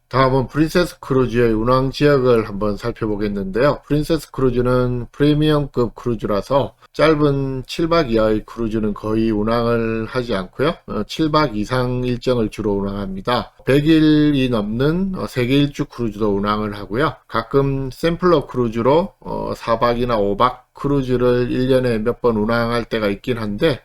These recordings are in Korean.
다음은 프린세스 크루즈의 운항 지역을 한번 살펴보겠는데요. 프린세스 크루즈는 프리미엄급 크루즈라서 짧은 7박 이하의 크루즈는 거의 운항을 하지 않고요. 7박 이상 일정을 주로 운항합니다. 100일이 넘는 세계 일주 크루즈도 운항을 하고요. 가끔 샘플러 크루즈로 4박이나 5박 크루즈를 1년에 몇 번 운항할 때가 있긴 한데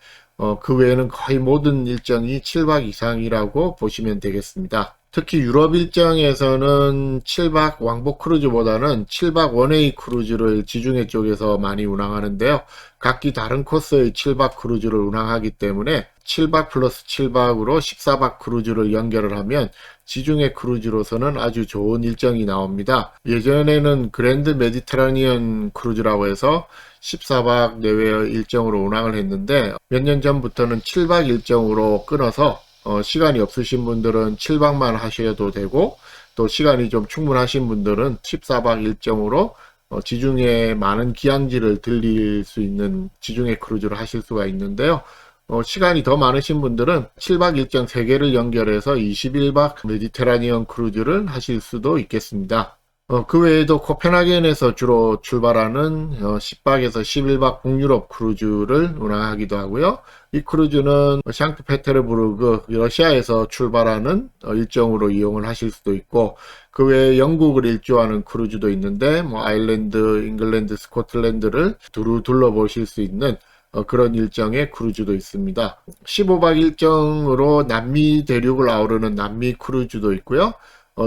그 외에는 거의 모든 일정이 7박 이상이라고 보시면 되겠습니다. 특히 유럽 일정에서는 7박 왕복 크루즈보다는 7박 원웨이 크루즈를 지중해 쪽에서 많이 운항하는데요. 각기 다른 코스의 7박 크루즈를 운항하기 때문에 7박 플러스 7박으로 14박 크루즈를 연결을 하면 지중해 크루즈로서는 아주 좋은 일정이 나옵니다. 예전에는 그랜드 메디테라니언 크루즈라고 해서 14박 내외의 일정으로 운항을 했는데 몇 년 전부터는 7박 일정으로 끊어서 시간이 없으신 분들은 7박만 하셔도 되고 또 시간이 좀 충분하신 분들은 14박 일정으로 지중해 많은 기항지를 들릴 수 있는 지중해 크루즈를 하실 수가 있는데요. 시간이 더 많으신 분들은 7박 일정 3개를 연결해서 21박 메디테라니언 크루즈를 하실 수도 있겠습니다. 그 외에도 코펜하겐에서 주로 출발하는 10박에서 11박 북유럽 크루즈를 운항하기도 하고요. 이 크루즈는 샹크페테르부르크 러시아에서 출발하는 일정으로 이용을 하실 수도 있고 그 외에 영국을 일주하는 크루즈도 있는데 아일랜드, 잉글랜드, 스코틀랜드를 두루 둘러보실 수 있는 그런 일정의 크루즈도 있습니다. 15박 일정으로 남미 대륙을 아우르는 남미 크루즈도 있고요.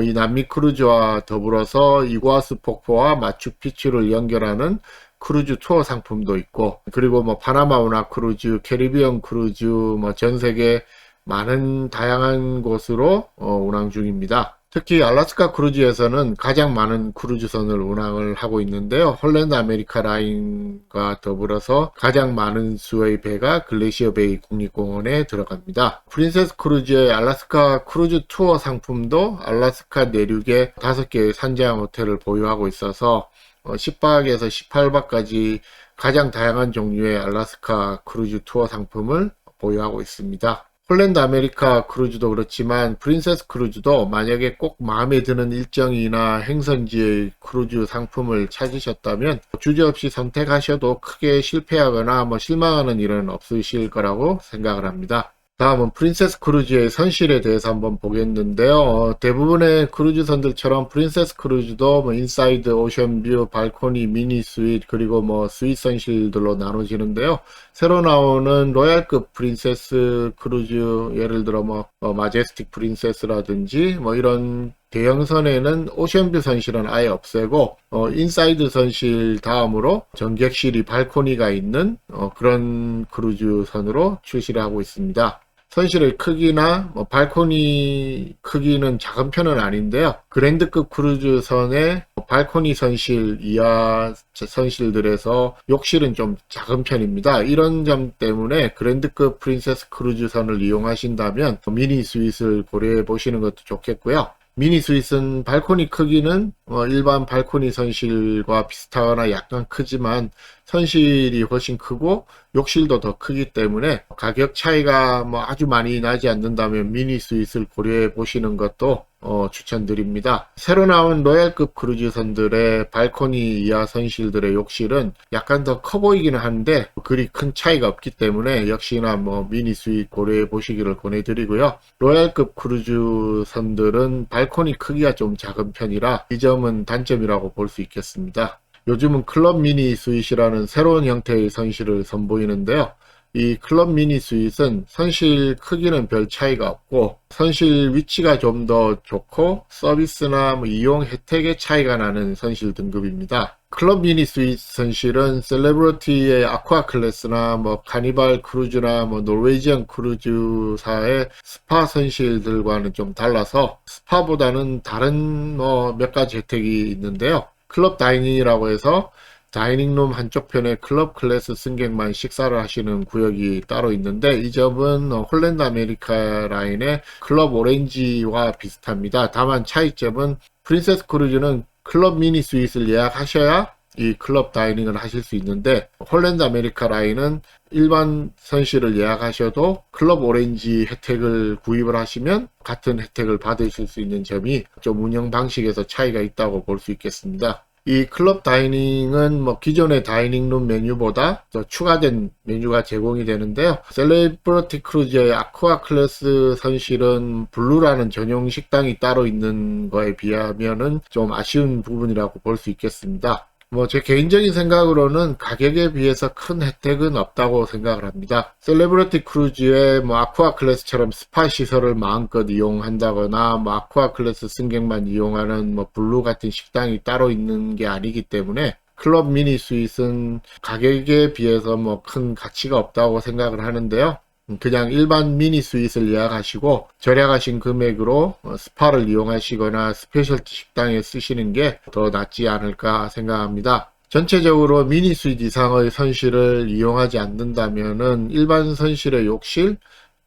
이 남미 크루즈와 더불어서 이구아수 폭포와 마추픽추를 연결하는 크루즈 투어 상품도 있고 그리고 파나마 운하 크루즈, 캐리비안 크루즈 전 세계 많은 다양한 곳으로 운항 중입니다. 특히 알래스카 크루즈에서는 가장 많은 크루즈선을 운항을 하고 있는데요. 홀랜드 아메리카 라인과 더불어서 가장 많은 수의 배가 글래시어 베이 국립공원에 들어갑니다. 프린세스 크루즈의 알래스카 크루즈 투어 상품도 알래스카 내륙에 5개의 산재항 호텔을 보유하고 있어서 10박에서 18박까지 가장 다양한 종류의 알래스카 크루즈 투어 상품을 보유하고 있습니다. 홀랜드 아메리카 크루즈도 그렇지만 프린세스 크루즈도 만약에 꼭 마음에 드는 일정이나 행선지의 크루즈 상품을 찾으셨다면 주저없이 선택하셔도 크게 실패하거나 실망하는 일은 없으실 거라고 생각을 합니다. 다음은 프린세스 크루즈의 선실에 대해서 한번 보겠는데요. 대부분의 크루즈선들처럼 프린세스 크루즈도 인사이드, 오션뷰, 발코니, 미니 스윗 그리고 스윗 선실들로 나눠지는데요. 새로 나오는 로얄급 프린세스 크루즈 예를 들어 마제스틱 프린세스라든지 이런 대형선에는 오션뷰 선실은 아예 없애고 인사이드 선실 다음으로 전객실이 발코니가 있는 그런 크루즈선으로 출시를 하고 있습니다. 선실의 크기나 발코니 크기는 작은 편은 아닌데요. 그랜드급 크루즈선의 발코니 선실 이하 선실들에서 욕실은 좀 작은 편입니다. 이런 점 때문에 그랜드급 프린세스 크루즈선을 이용하신다면 미니 스윗을 고려해 보시는 것도 좋겠고요. 미니 스윗은 발코니 크기는 일반 발코니 선실과 비슷하거나 약간 크지만 선실이 훨씬 크고 욕실도 더 크기 때문에 가격 차이가 아주 많이 나지 않는다면 미니 스윗을 고려해 보시는 것도 추천드립니다. 새로 나온 로얄급 크루즈선들의 발코니 이하 선실들의 욕실은 약간 더 커 보이기는 한데 그리 큰 차이가 없기 때문에 역시나 미니 스윗 고려해 보시기를 권해드리고요. 로얄급 크루즈선들은 발코니 크기가 좀 작은 편이라 이 점은 단점이라고 볼 수 있겠습니다. 요즘은 클럽 미니 스윗이라는 새로운 형태의 선실을 선보이는데요. 이 클럽 미니 스윗은 선실 크기는 별 차이가 없고 선실 위치가 좀 더 좋고 서비스나 이용 혜택의 차이가 나는 선실 등급입니다. 클럽 미니 스윗 선실은 셀레브리티의 아쿠아 클래스나 카니발 크루즈나 노르웨이지안 크루즈사의 스파 선실들과는 좀 달라서 스파보다는 다른 몇 가지 혜택이 있는데요. 클럽 다이닝이라고 해서 다이닝룸 한쪽 편에 클럽 클래스 승객만 식사를 하시는 구역이 따로 있는데 이 점은 홀랜드 아메리카 라인의 클럽 오렌지와 비슷합니다. 다만 차이점은 프린세스 크루즈는 클럽 미니 스윗을 예약하셔야 이 클럽 다이닝을 하실 수 있는데, 홀랜드 아메리카 라인은 일반 선실을 예약하셔도 클럽 오렌지 혜택을 구입을 하시면 같은 혜택을 받으실 수 있는 점이 좀 운영 방식에서 차이가 있다고 볼 수 있겠습니다. 이 클럽 다이닝은 뭐 기존의 다이닝룸 메뉴보다 더 추가된 메뉴가 제공이 되는데요. 셀레브리티 크루즈의 아쿠아 클래스 선실은 블루라는 전용 식당이 따로 있는 거에 비하면은 좀 아쉬운 부분이라고 볼 수 있겠습니다. 뭐 제 개인적인 생각으로는 가격에 비해서 큰 혜택은 없다고 생각을 합니다. 셀레브리티 크루즈의 뭐 아쿠아 클래스처럼 스파 시설을 마음껏 이용한다거나 뭐 아쿠아 클래스 승객만 이용하는 뭐 블루 같은 식당이 따로 있는 게 아니기 때문에 클럽 미니 스윗은 가격에 비해서 뭐 큰 가치가 없다고 생각을 하는데요. 그냥 일반 미니 스윗을 예약하시고 절약하신 금액으로 스파를 이용하시거나 스페셜티 식당에 쓰시는 게 더 낫지 않을까 생각합니다. 전체적으로 미니 스윗 이상의 선실을 이용하지 않는다면은 일반 선실의 욕실,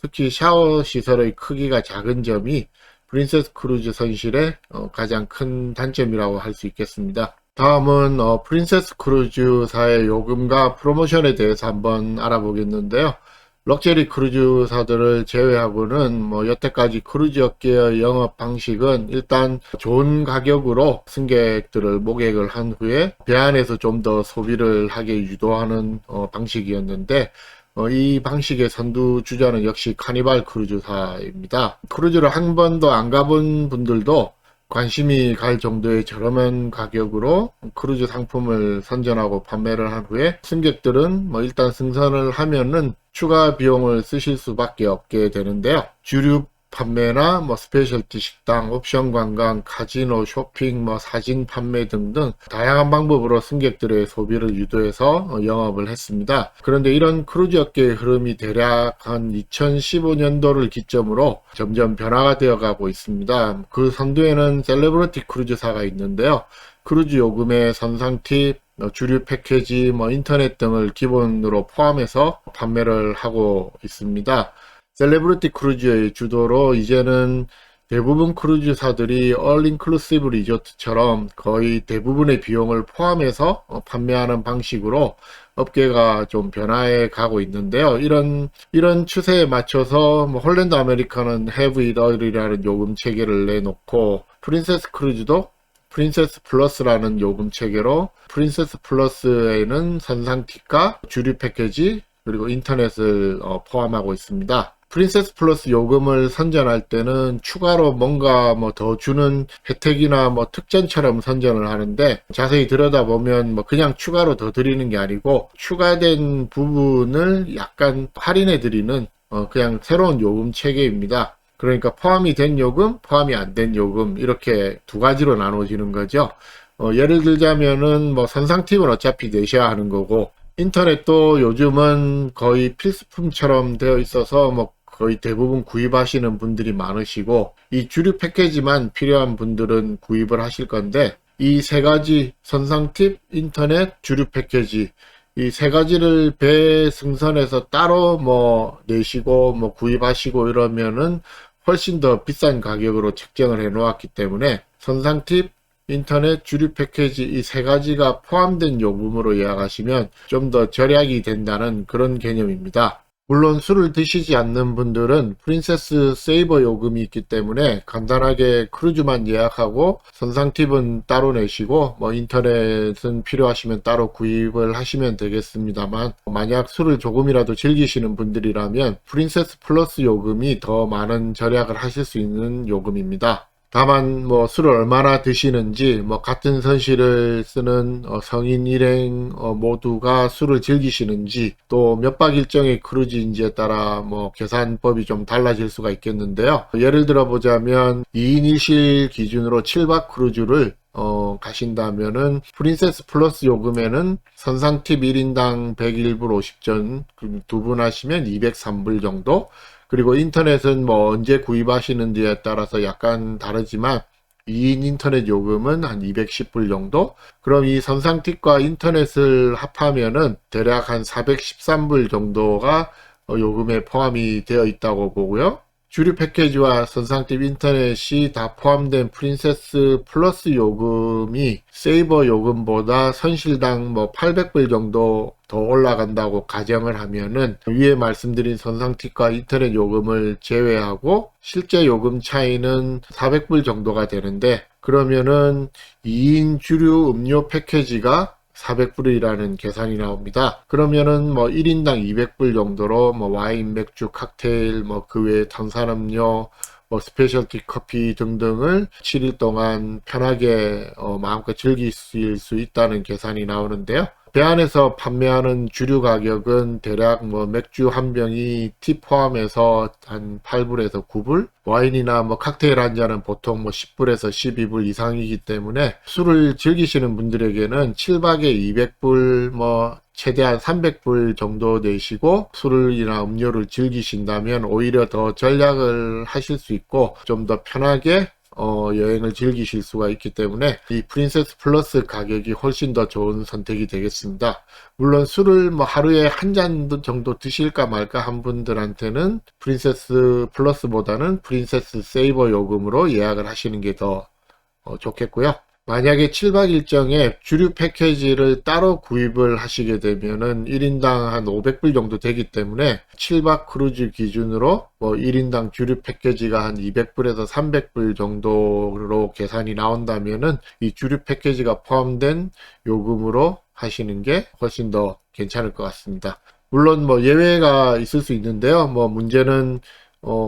특히 샤워 시설의 크기가 작은 점이 프린세스 크루즈 선실의 가장 큰 단점이라고 할 수 있겠습니다. 다음은 프린세스 크루즈사의 요금과 프로모션에 대해서 한번 알아보겠는데요. 럭셔리 크루즈사들을 제외하고는 뭐 여태까지 크루즈 업계의 영업 방식은 일단 좋은 가격으로 승객들을 모객을 한 후에 배 안에서 좀 더 소비를 하게 유도하는 방식이었는데, 이 방식의 선두 주자는 역시 카니발 크루즈사입니다. 크루즈를 한 번도 안 가본 분들도 관심이 갈 정도의 저렴한 가격으로 크루즈 상품을 선전하고 판매를 한 후에 승객들은 뭐 일단 승선을 하면은 추가 비용을 쓰실 수밖에 없게 되는데요. 주류 판매나 뭐 스페셜티 식당, 옵션 관광, 카지노, 쇼핑, 뭐 사진 판매 등등 다양한 방법으로 승객들의 소비를 유도해서 영업을 했습니다. 그런데 이런 크루즈 업계의 흐름이 대략 한 2015년도를 기점으로 점점 변화가 되어 가고 있습니다. 그 선두에는 셀레브리티 크루즈사가 있는데요. 크루즈 요금의 선상 팁, 주류 패키지, 뭐 인터넷 등을 기본으로 포함해서 판매를 하고 있습니다. 셀레브리티 크루즈의 주도로 이제는 대부분 크루즈사들이 얼인클루시브 리조트처럼 거의 대부분의 비용을 포함해서 판매하는 방식으로 업계가 좀 변화해 가고 있는데요. 이런 추세에 맞춰서 뭐 홀랜드 아메리카는 Have It All이라는 요금 체계를 내놓고, 프린세스 크루즈도 프린세스 플러스라는 요금 체계로 프린세스 플러스에는 선상 팁과 주류 패키지 그리고 인터넷을 포함하고 있습니다. 프린세스 플러스 요금을 선전할 때는 추가로 뭔가 뭐 더 주는 혜택이나 뭐 특전처럼 선전을 하는데, 자세히 들여다보면 뭐 그냥 추가로 더 드리는 게 아니고 추가된 부분을 약간 할인해 드리는 그냥 새로운 요금 체계입니다. 그러니까 포함이 된 요금, 포함이 안 된 요금, 이렇게 두 가지로 나눠지는 거죠. 예를 들자면은 뭐 선상 팁은 어차피 내셔야 하는 거고, 인터넷도 요즘은 거의 필수품처럼 되어 있어서 뭐 거의 대부분 구입하시는 분들이 많으시고, 이 주류 패키지만 필요한 분들은 구입을 하실 건데, 이 세 가지 선상 팁, 인터넷, 주류 패키지, 이 세 가지를 배 승선해서 따로 뭐 내시고 뭐 구입하시고 이러면은 훨씬 더 비싼 가격으로 책정을 해 놓았기 때문에 선상 팁, 인터넷, 주류 패키지 이 세 가지가 포함된 요금으로 예약하시면 좀 더 절약이 된다는 그런 개념입니다. 물론 술을 드시지 않는 분들은 프린세스 세이버 요금이 있기 때문에 간단하게 크루즈만 예약하고 선상 팁은 따로 내시고 뭐 인터넷은 필요하시면 따로 구입을 하시면 되겠습니다만, 만약 술을 조금이라도 즐기시는 분들이라면 프린세스 플러스 요금이 더 많은 절약을 하실 수 있는 요금입니다. 다만 뭐 술을 얼마나 드시는지, 뭐 같은 선실을 쓰는 성인 일행 모두가 술을 즐기시는지, 또 몇 박 일정의 크루즈인지에 따라 뭐 계산법이 좀 달라질 수가 있겠는데요. 예를 들어 보자면 2인 1실 기준으로 7박 크루즈를 가신다면은 프린세스 플러스 요금에는 선상 팁 1인당 101불 50전, 두 분 하시면 203불 정도, 그리고 인터넷은 뭐 언제 구입하시는지에 따라서 약간 다르지만 2인 인터넷 요금은 한 210불 정도? 그럼 이 선상 팁과 인터넷을 합하면은 대략 한 413불 정도가 요금에 포함이 되어 있다고 보고요. 주류 패키지와 선상팁 인터넷이 다 포함된 프린세스 플러스 요금이 세이버 요금보다 선실당 800불 정도 더 올라간다고 가정을 하면은 위에 말씀드린 선상팁과 인터넷 요금을 제외하고 실제 요금 차이는 400불 정도가 되는데, 그러면은 2인 주류 음료 패키지가 400불이라는 계산이 나옵니다. 그러면은 1인당 200불 정도로 와인, 맥주, 칵테일, 그 외에 탄산음료, 스페셜티 커피 등등을 7일 동안 편하게 마음껏 즐기실 수 있다는 계산이 나오는데요. 배 안에서 판매하는 주류 가격은 대략 맥주 한 병이 팁 포함해서 한 8불에서 9불, 와인이나 칵테일 한 잔은 보통 10불에서 12불 이상이기 때문에 술을 즐기시는 분들에게는 7박에 200불, 최대한 300불 정도 내시고 술이나 음료를 즐기신다면 오히려 더 절약을 하실 수 있고 좀 더 편하게 여행을 즐기실 수가 있기 때문에 이 프린세스 플러스 가격이 훨씬 더 좋은 선택이 되겠습니다. 물론 술을 하루에 한 잔 정도 드실까 말까 한 분들한테는 프린세스 플러스보다는 프린세스 세이버 요금으로 예약을 하시는 게 더 좋겠고요. 만약에 7박 일정에 주류 패키지를 따로 구입을 하시게 되면은 1인당 한 500불 정도 되기 때문에 7박 크루즈 기준으로 1인당 주류 패키지가 한 200불에서 300불 정도로 계산이 나온다면은 이 주류 패키지가 포함된 요금으로 하시는 게 훨씬 더 괜찮을 것 같습니다. 물론 예외가 있을 수 있는데요. 문제는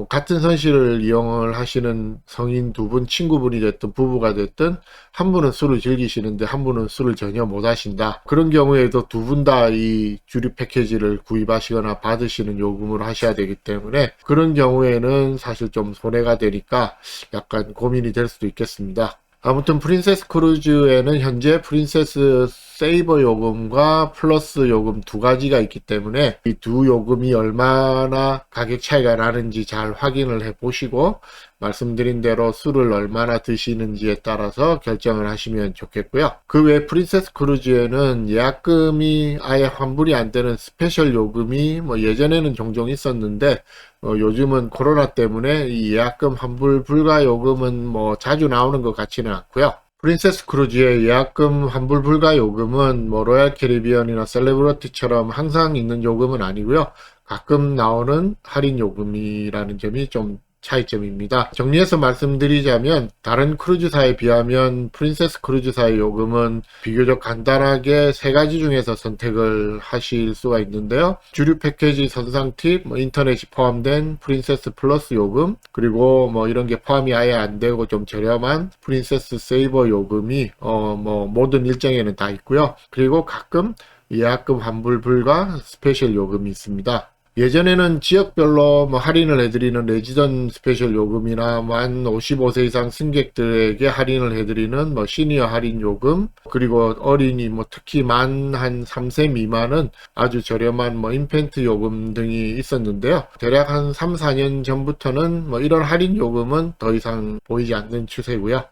같은 선실을 이용을 하시는 성인 두 분, 친구분이 됐든 부부가 됐든 한 분은 술을 즐기시는데 한 분은 술을 전혀 못 하신다. 그런 경우에도 두 분 다 이 주류 패키지를 구입하시거나 받으시는 요금으로 하셔야 되기 때문에 그런 경우에는 사실 좀 손해가 되니까 약간 고민이 될 수도 있겠습니다. 아무튼 프린세스 크루즈에는 현재 프린세스 세이버 요금과 플러스 요금 두 가지가 있기 때문에 이 두 요금이 얼마나 가격 차이가 나는지 잘 확인을 해 보시고 말씀드린 대로 술을 얼마나 드시는지에 따라서 결정을 하시면 좋겠고요. 그 외 프린세스 크루즈에는 예약금이 아예 환불이 안 되는 스페셜 요금이 예전에는 종종 있었는데 요즘은 코로나 때문에 이 예약금 환불 불가 요금은 자주 나오는 것 같지는 않고요. 프린세스 크루즈의 예약금 환불 불가 요금은 로얄 캐리비언이나 셀레브리티처럼 항상 있는 요금은 아니고요. 가끔 나오는 할인 요금이라는 점이 좀 차이점입니다. 정리해서 말씀드리자면 다른 크루즈사에 비하면 프린세스 크루즈사의 요금은 비교적 간단하게 세 가지 중에서 선택을 하실 수가 있는데요. 주류 패키지 선상 팁, 인터넷이 포함된 프린세스 플러스 요금, 그리고 이런 게 포함이 아예 안 되고 좀 저렴한 프린세스 세이버 요금이 모든 일정에는 다 있고요. 그리고 가끔 예약금 환불 불가 스페셜 요금이 있습니다. 예전에는 지역별로 할인을 해드리는 레지던 스페셜 요금이나 한 55세 이상 승객들에게 할인을 해드리는 시니어 할인 요금, 그리고 어린이 특히 만 한 3세 미만은 아주 저렴한 인펜트 요금 등이 있었는데요. 대략 한 3, 4년 전부터는 이런 할인 요금은 더 이상 보이지 않는 추세고요.